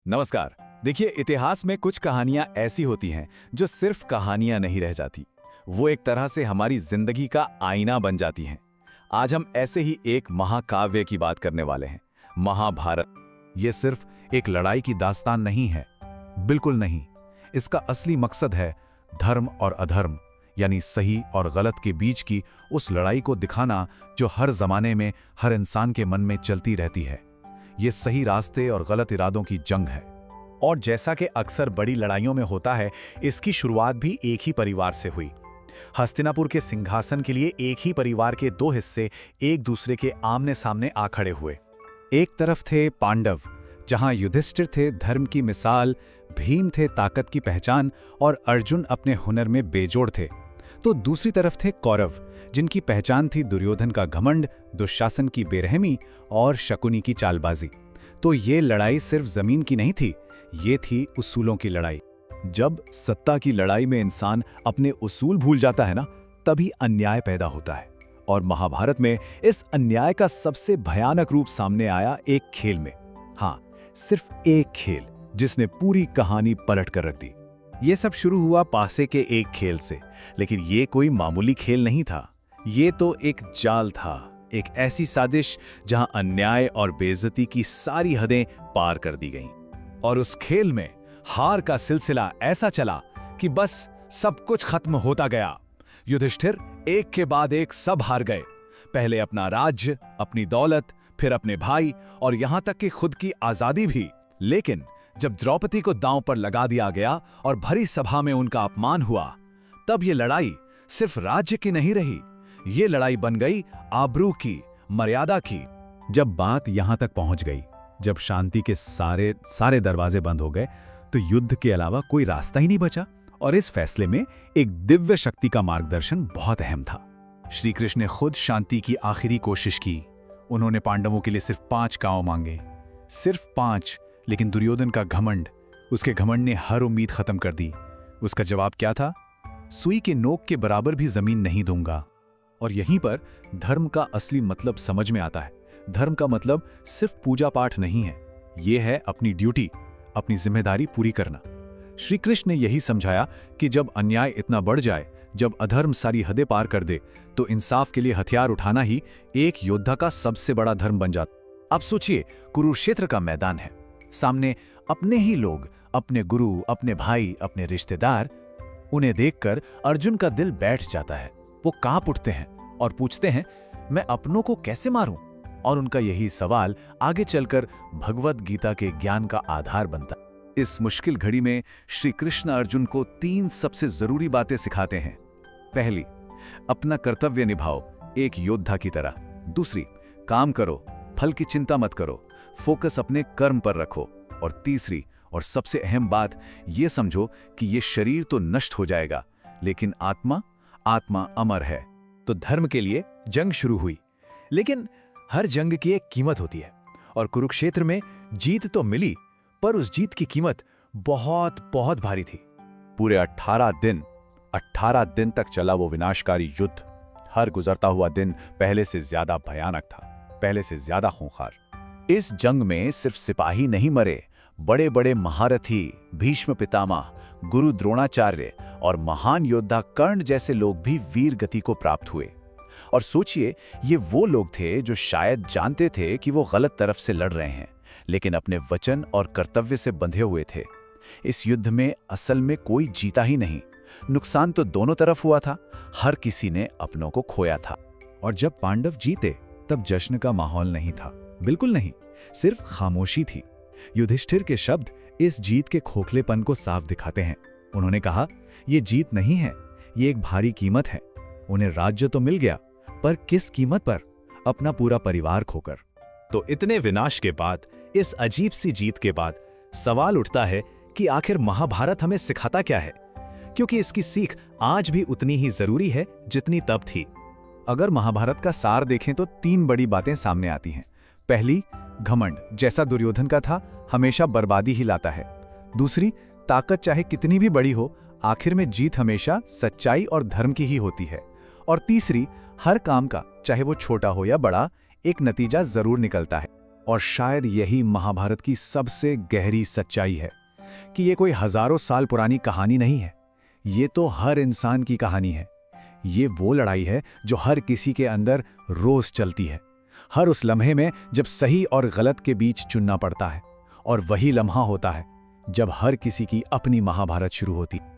नमस्कार। देखिए, इतिहास में कुछ कहानियां ऐसी होती हैं जो सिर्फ कहानियां नहीं रह जाती। वो एक तरह से हमारी जिंदगी का आईना बन जाती हैं। आज हम ऐसे ही एक महाकाव्य की बात करने वाले हैं, महाभारत। ये सिर्फ एक लड़ाई की दास्तान नहीं है, बिल्कुल नहीं। इसका असली मकसद है धर्म और अधर्म, यानी सही और गलत के बीच की उस लड़ाई को दिखाना जो हर जमाने में हर इंसान के मन में चलती रहती है। ये सही रास्ते और गलत इरादों की जंग है। और जैसा कि अक्सर बड़ी लड़ाइयों में होता है, इसकी शुरुआत भी एक ही परिवार से हुई। हस्तिनापुर के सिंहासन के लिए एक ही परिवार के दो हिस्से एक दूसरे के आमने सामने आ खड़े हुए। एक तरफ थे पांडव, जहां युधिष्ठिर थे धर्म की मिसाल, भीम थे ताकत की पहचान और अर्जुन अपने हुनर में बेजोड़ थे। तो दूसरी तरफ थे कौरव, जिनकी पहचान थी दुर्योधन का घमंड, दुशासन की बेरहमी और शकुनी की चालबाजी। तो ये लड़ाई सिर्फ जमीन की नहीं थी, ये थी उसूलों की लड़ाई। जब सत्ता की लड़ाई में इंसान अपने उसूल भूल जाता है ना, तभी अन्याय पैदा होता है। और महाभारत में इस अन्याय का सबसे भयानक रूप सामने आया एक खेल में। हाँ, सिर्फ एक खेल जिसने पूरी कहानी पलट कर रख दी। ये सब शुरू हुआ पासे के एक खेल से, लेकिन ये कोई मामूली खेल नहीं था। ये तो एक जाल था, एक ऐसी साजिश जहां अन्याय और बेइज्जती की सारी हदें पार कर दी गईं। और उस खेल में हार का सिलसिला ऐसा चला कि बस सब कुछ खत्म होता गया। युधिष्ठिर एक के बाद एक सब हार गए। पहले अपना राज्य, अपनी दौलत, फिर अपने भाई और यहां तक कि खुद की आजादी भी। लेकिन जब द्रौपदी को दांव पर लगा दिया गया और भरी सभा में उनका अपमान हुआ, तब ये लड़ाई सिर्फ राज्य की नहीं रही, ये लड़ाई बन गई आबरू की, मर्यादा की। जब बात यहां तक पहुंच गई, जब शांति के सारे दरवाजे बंद हो गए, तो युद्ध के अलावा कोई रास्ता ही नहीं बचा। और इस फैसले में एक दिव्य शक्ति का मार्गदर्शन बहुत अहम था। श्री कृष्ण ने खुद शांति की आखिरी कोशिश की। उन्होंने पांडवों के लिए सिर्फ 5 गांव मांगे, सिर्फ 5। लेकिन दुर्योधन का घमंड, उसके घमंड ने हर उम्मीद खत्म कर दी। उसका जवाब क्या था? सुई के नोक के बराबर भी जमीन नहीं दूंगा। और यहीं पर धर्म का असली मतलब समझ में आता है। धर्म का मतलब सिर्फ पूजा पाठ नहीं है, यह है अपनी ड्यूटी, अपनी जिम्मेदारी पूरी करना। श्री कृष्ण ने यही समझाया कि जब अन्याय इतना बढ़ जाए, जब अधर्म सारी हदें पार कर दे, तो इंसाफ के लिए हथियार उठाना ही एक योद्धा का सबसे बड़ा धर्म बन जाता। अब सोचिए, कुरुक्षेत्र का मैदान है, सामने अपने ही लोग, अपने गुरु, अपने भाई, अपने रिश्तेदार। उन्हें देखकर अर्जुन का दिल बैठ जाता है। वो कांप उठते हैं और पूछते हैं, मैं अपनों को कैसे मारूं? और उनका यही सवाल आगे चलकर भगवत गीता के ज्ञान का आधार बनता है। इस मुश्किल घड़ी में श्री कृष्ण अर्जुन को 3 सबसे जरूरी बातें सिखाते हैं। पहली, अपना कर्तव्य निभाओ एक योद्धा की तरह। दूसरी, काम करो, फल की चिंता मत करो, फोकस अपने कर्म पर रखो। और तीसरी और सबसे अहम बात, ये समझो कि ये शरीर तो नष्ट हो जाएगा, लेकिन आत्मा अमर है। तो धर्म के लिए जंग शुरू हुई, लेकिन हर जंग की एक कीमत होती है। और कुरुक्षेत्र में जीत तो मिली, पर उस जीत की कीमत बहुत बहुत भारी थी। पूरे 18 दिन तक चला वो विनाशकारी युद्ध। हर गुजरता हुआ दिन पहले से ज्यादा भयानक था, पहले से ज्यादा खूंखार। इस जंग में सिर्फ सिपाही नहीं मरे, बड़े बड़े महारथी, भीष्म पितामह, गुरु द्रोणाचार्य और महान योद्धा कर्ण जैसे लोग भी वीर गति को प्राप्त हुए। और सोचिए, ये वो लोग थे जो शायद जानते थे कि वो गलत तरफ से लड़ रहे हैं, लेकिन अपने वचन और कर्तव्य से बंधे हुए थे। इस युद्ध में असल में कोई जीता ही नहीं, नुकसान तो दोनों तरफ हुआ था। हर किसी ने अपनों को खोया था। और जब पांडव जीते, तब जश्न का माहौल नहीं था, बिल्कुल नहीं, सिर्फ खामोशी थी। युधिष्ठिर के शब्द इस जीत के खोखलेपन को साफ दिखाते हैं। उन्होंने कहा, यह जीत नहीं है, ये एक भारी कीमत है। उन्हें राज्य तो मिल गया, पर किस कीमत पर? अपना पूरा परिवार खोकर। तो इतने विनाश के बाद, इस अजीब सी जीत के बाद सवाल उठता है कि आखिर महाभारत हमें सिखाता क्या है? क्योंकि इसकी सीख आज भी उतनी ही जरूरी है जितनी तब थी। अगर महाभारत का सार देखें तो 3 बड़ी बातें सामने आती हैं। पहली, घमंड जैसा दुर्योधन का था, हमेशा बर्बादी ही लाता है। दूसरी, ताकत चाहे कितनी भी बड़ी हो, आखिर में जीत हमेशा सच्चाई और धर्म की ही होती है। और तीसरी, हर काम का, चाहे वो छोटा हो या बड़ा, एक नतीजा जरूर निकलता है। और शायद यही महाभारत की सबसे गहरी सच्चाई है कि ये कोई हजारों साल पुरानी कहानी नहीं है। ये तो हर इंसान की कहानी है। ये वो लड़ाई है जो हर किसी के अंदर रोज चलती है, हर उस लम्हे में जब सही और गलत के बीच चुनना पड़ता है। और वही लम्हा होता है जब हर किसी की अपनी महाभारत शुरू होती है।